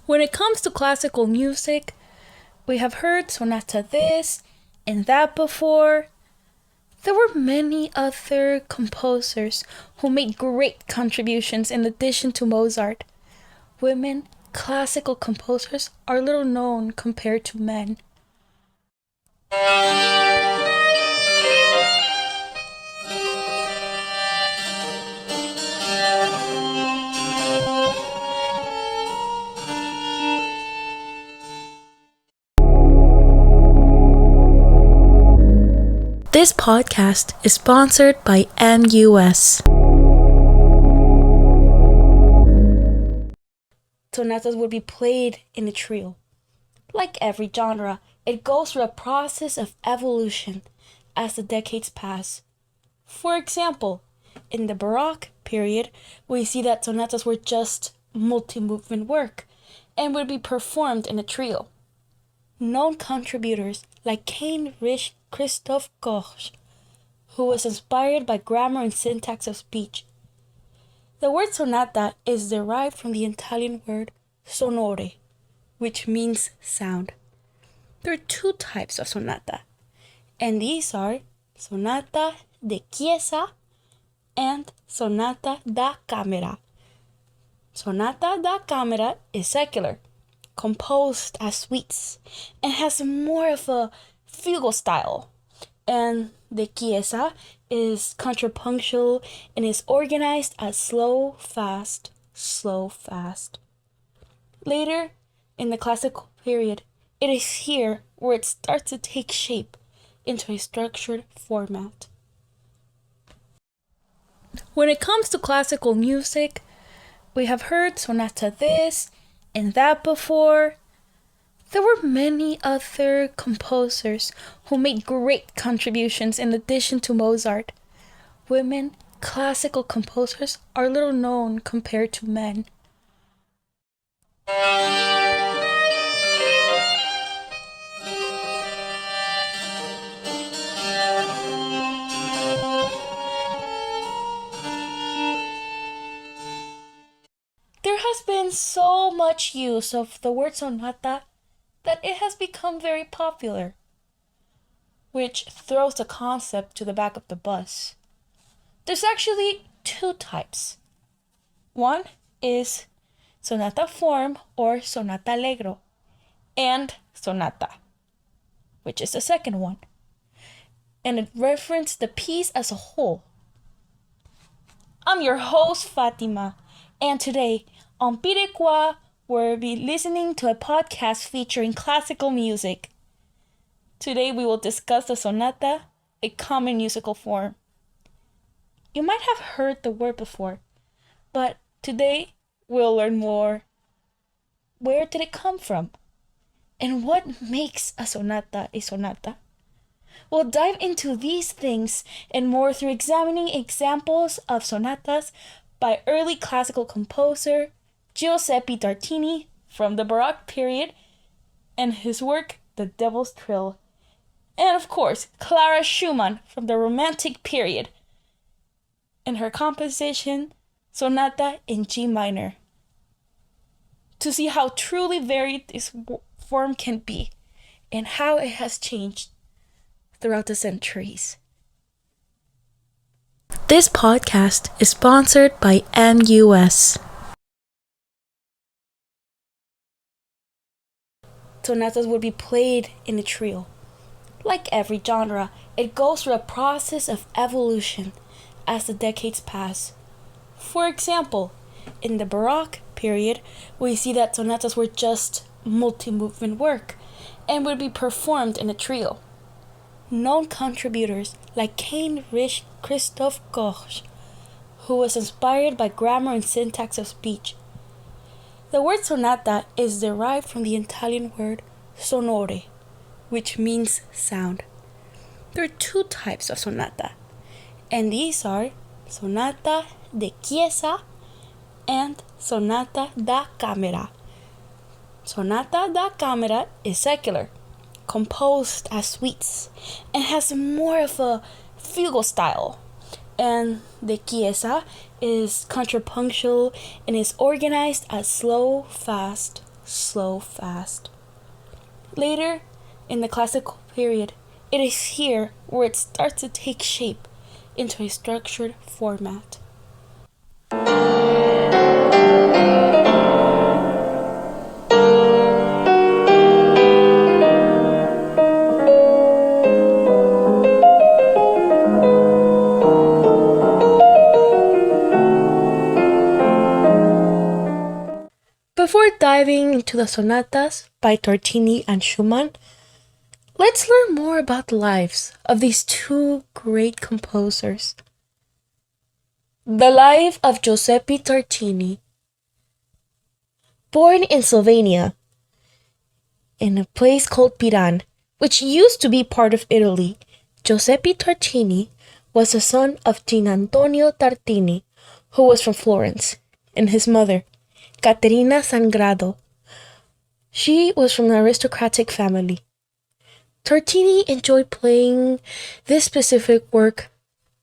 When it comes to classical music, we have heard sonata this and that before. There were many other composers who made great contributions in addition to Mozart. Women classical composers are little known compared to men. This podcast is sponsored by NUS. Sonatas would be played in a trio. Like every genre, it goes through a process of evolution as the decades pass. For example, in the Baroque period, we see that sonatas were just multi-movement work and would be performed in a trio. Known contributors like Heinrich Christoph Koch, who was inspired by grammar and syntax of speech. The word sonata is derived from the Italian word sonore, which means sound. There are two types of sonata, and these are sonata de chiesa and sonata da camera. Sonata da camera is secular, composed as suites, and has more of a fugal style. And the chiesa is contrapuntal and is organized as slow, fast, slow, fast. Later, in the classical period, it is here where it starts to take shape into a structured format. When it comes to classical music, we have heard sonata this and that before. There were many other composers who made great contributions in addition to Mozart. Women classical composers are little known compared to men. There has been so much use of the word sonata that it has become very popular, which throws the concept to the back of the bus. There's actually two types. One is sonata form or sonata allegro, and sonata, which is the second one, and it references the piece as a whole. I'm your host, Fatima, and today on Pirekua, we'll be listening to a podcast featuring classical music. Today we will discuss the sonata, a common musical form. You might have heard the word before, but today we'll learn more. Where did it come from? And what makes a sonata a sonata? We'll dive into these things and more through examining examples of sonatas by early classical composer Giuseppe Tartini from the Baroque period and his work The Devil's Trill, and of course Clara Schumann from the Romantic period and her composition Sonata in G minor, to see how truly varied this form can be and how it has changed throughout the centuries. This podcast is sponsored by NUS. Sonatas would be played in a trio. Like every genre, it goes through a process of evolution as the decades pass. For example, in the Baroque period, we see that sonatas were just multi-movement work and would be performed in a trio. Known contributors like Heinrich Christoph Koch, who was inspired by grammar and syntax of speech. The word sonata is derived from the Italian word sonore, which means sound. There are two types of sonata, and these are sonata de chiesa and sonata da camera. Sonata da camera is secular, composed as suites, and has more of a fugal style. And the chiesa is contrapuntal and is organized as slow, fast, slow, fast. Later, in the classical period, it is here where it starts to take shape into a structured format. Before diving into the sonatas by Tartini and Schumann, let's learn more about the lives of these two great composers. The life of Giuseppe Tartini. Born in Slovenia, in a place called Piran, which used to be part of Italy, Giuseppe Tartini was the son of Gian Antonio Tartini, who was from Florence, and his mother, Caterina Sangrado. She was from an aristocratic family. Tartini enjoyed playing this specific work,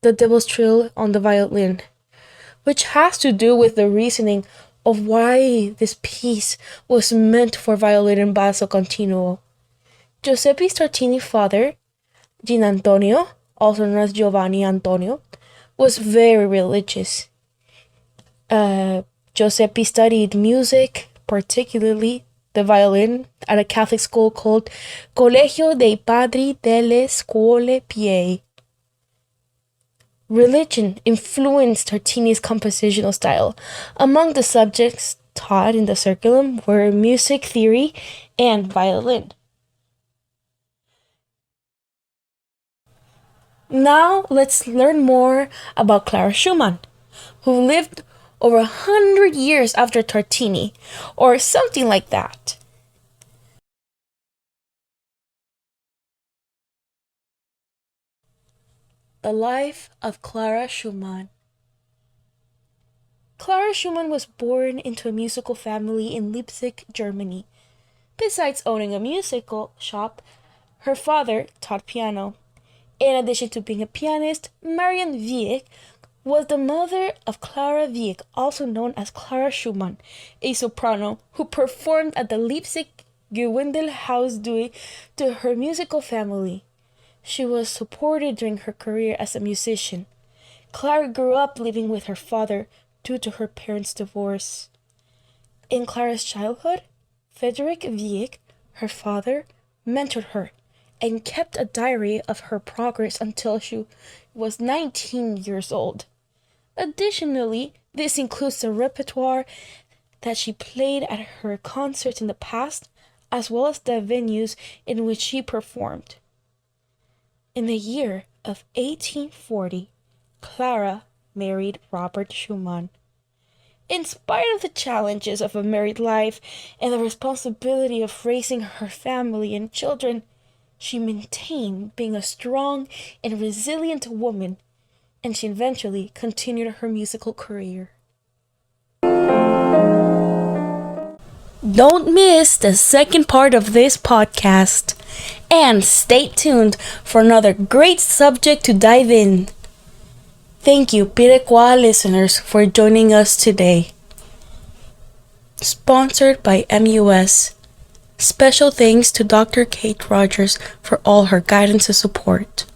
the Devil's Trill, on the violin, which has to do with the reasoning of why this piece was meant for violin and basso continuo. Giuseppe Tartini's father, Gian Antonio, also known as Giovanni Antonio, was very religious. Giuseppe studied music, particularly the violin, at a Catholic school called Collegio dei Padri delle Scuole Piee. Religion influenced Tartini's compositional style. Among the subjects taught in the curriculum were music theory and violin. Now let's learn more about Clara Schumann, who lived over 100 years after Tartini, or something like that. The life of Clara Schumann. Clara Schumann was born into a musical family in Leipzig, Germany. Besides owning a musical shop, her father taught piano. In addition to being a pianist, Marion Wieck was the mother of Clara Wieck, also known as Clara Schumann, a soprano who performed at the Leipzig Gewandhaus due to her musical family. She was supported during her career as a musician. Clara grew up living with her father due to her parents' divorce. In Clara's childhood, Frederick Wieck, her father, mentored her and kept a diary of her progress until she was 19 years old. Additionally, this includes the repertoire that she played at her concerts in the past, as well as the venues in which she performed. In the year of 1840, Clara married Robert Schumann. In spite of the challenges of a married life and the responsibility of raising her family and children, she maintained being a strong and resilient woman, and she eventually continued her musical career. Don't miss the second part of this podcast, and stay tuned for another great subject to dive in. Thank you, Pirekua listeners, for joining us today. Sponsored by MUS. Special thanks to Dr. Kate Rogers for all her guidance and support.